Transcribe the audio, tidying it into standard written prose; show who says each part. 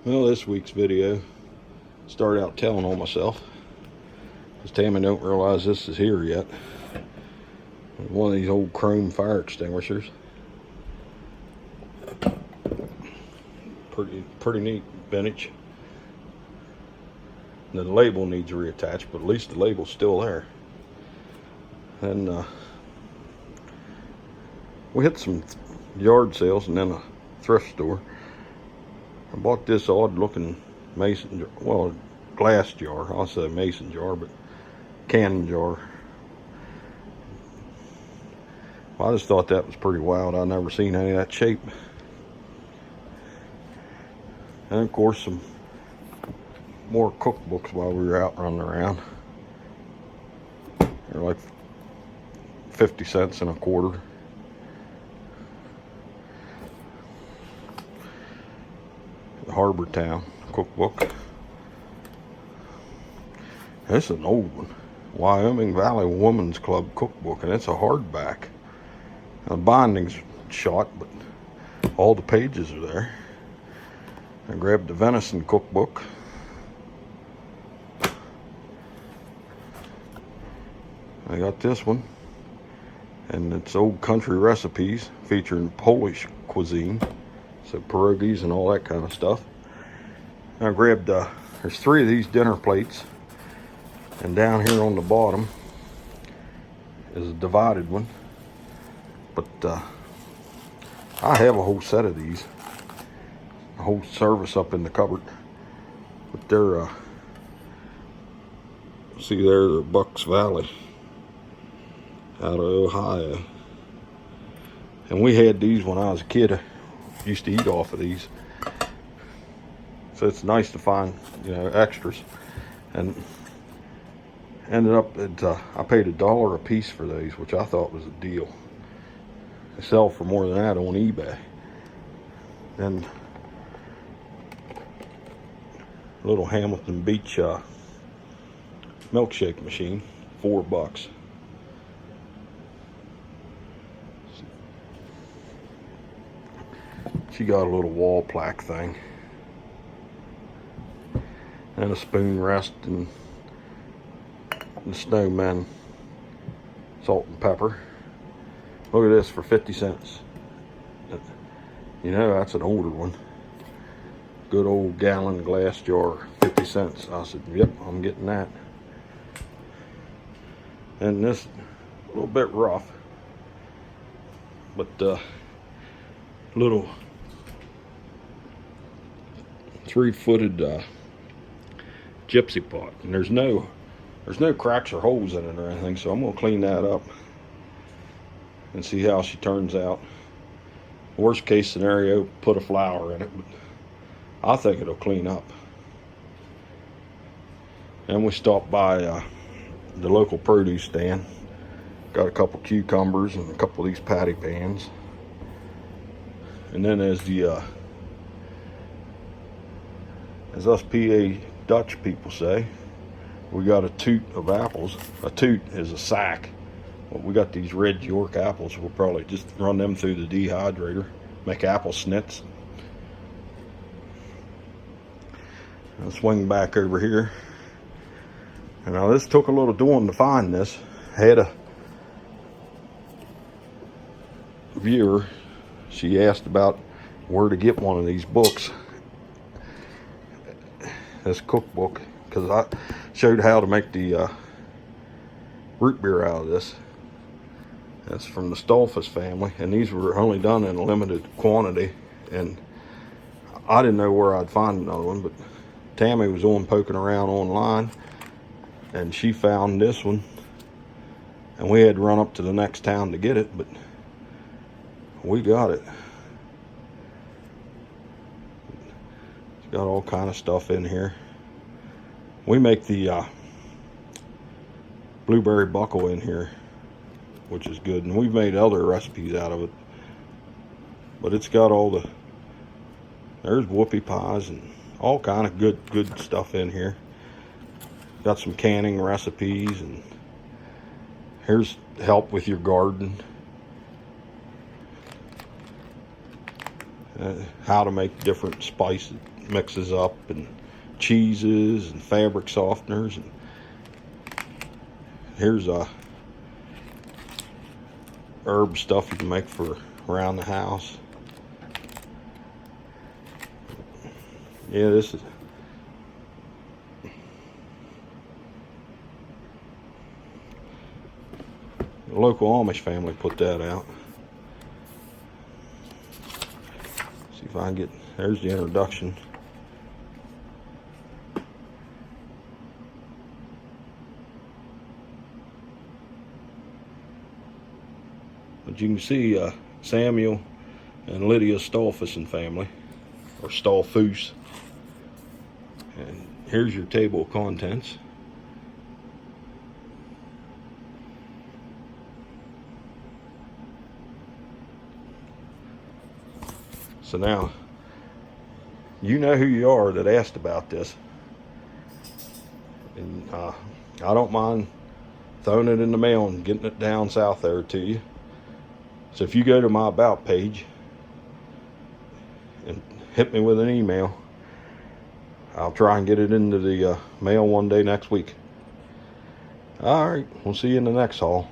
Speaker 1: Well, this week's video started out telling on myself because Tammy don't realize this is here yet. One of these old chrome fire extinguishers. Pretty neat vintage. The label needs reattached, but at least the label's still there. And we hit some yard sales and then a thrift store. I bought this odd looking mason jar, well, glass jar. I'll say mason jar, but canning jar. Well, I just thought that was pretty wild. I've never seen any of that shape. And of course some more cookbooks while we were out running around. They're like 50 cents and a quarter. The Harbor Town cookbook. This is an old one. Wyoming Valley Women's Club cookbook, and it's a hardback. The binding's shot, but all the pages are there. I grabbed the venison cookbook. I got this one, and it's old country recipes featuring Polish cuisine, so pierogies and all that kind of stuff. I grabbed there's 3 of these dinner plates, and down here on the bottom is a divided one, but I have a whole set of these, a whole service up in the cupboard. But they're see there, the Bucks Valley out of Ohio, and we had these when I was a kid. I used to eat off of these, so it's nice to find, you know, extras. And ended up at I paid $1 a piece for these, which I thought was a deal. They sell for more than that on eBay. And a little Hamilton Beach milkshake machine, $4. She got a little wall plaque thing, and a spoon rest, and the snowman salt and pepper. Look at this for 50 cents. You know, that's an older one. Good old gallon glass jar, 50 cents. I said, yep, I'm getting that. And this, a little bit rough, but little 3-footed gypsy pot, and there's no cracks or holes in it or anything, so I'm gonna clean that up and see how she turns out. Worst case scenario, put a flower in it, but I think it'll clean up. And we stopped by the local produce stand, got a couple cucumbers and a couple of these patty pans. And then as us PA Dutch people say, we got a toot of apples. A toot is a sack. Well, we got these red York apples. We'll probably just run them through the dehydrator, make apple snits. I'll swing back over here. And now this took a little doing to find this. I had a viewer, she asked about where to get one of these books, this cookbook, because I showed how to make the root beer out of this. That's from the Stolfus family, and these were only done in a limited quantity, and I didn't know where I'd find another one, but Tammy was poking around online, and she found this one, and we had to run up to the next town to get it, but we got it. It's got all kind of stuff in here. We make the blueberry buckle in here, which is good, and we've made other recipes out of it. But it's got all the, there's whoopie pies and all kind of good stuff in here. Got some canning recipes, and here's help with your garden. How to make different spices, mixes up, and cheeses and fabric softeners. And here's herb stuff you can make for around the house. Yeah, this is the local Amish family put that out. See if I can get, there's the introduction. But you can see Samuel and Lydia Stolfusen family, or Stolfus. And here's your table of contents. So now, you know who you are that asked about this. And I don't mind throwing it in the mail and getting it down south there to you. So if you go to my About page and hit me with an email, I'll try and get it into the mail one day next week. All right, we'll see you in the next haul.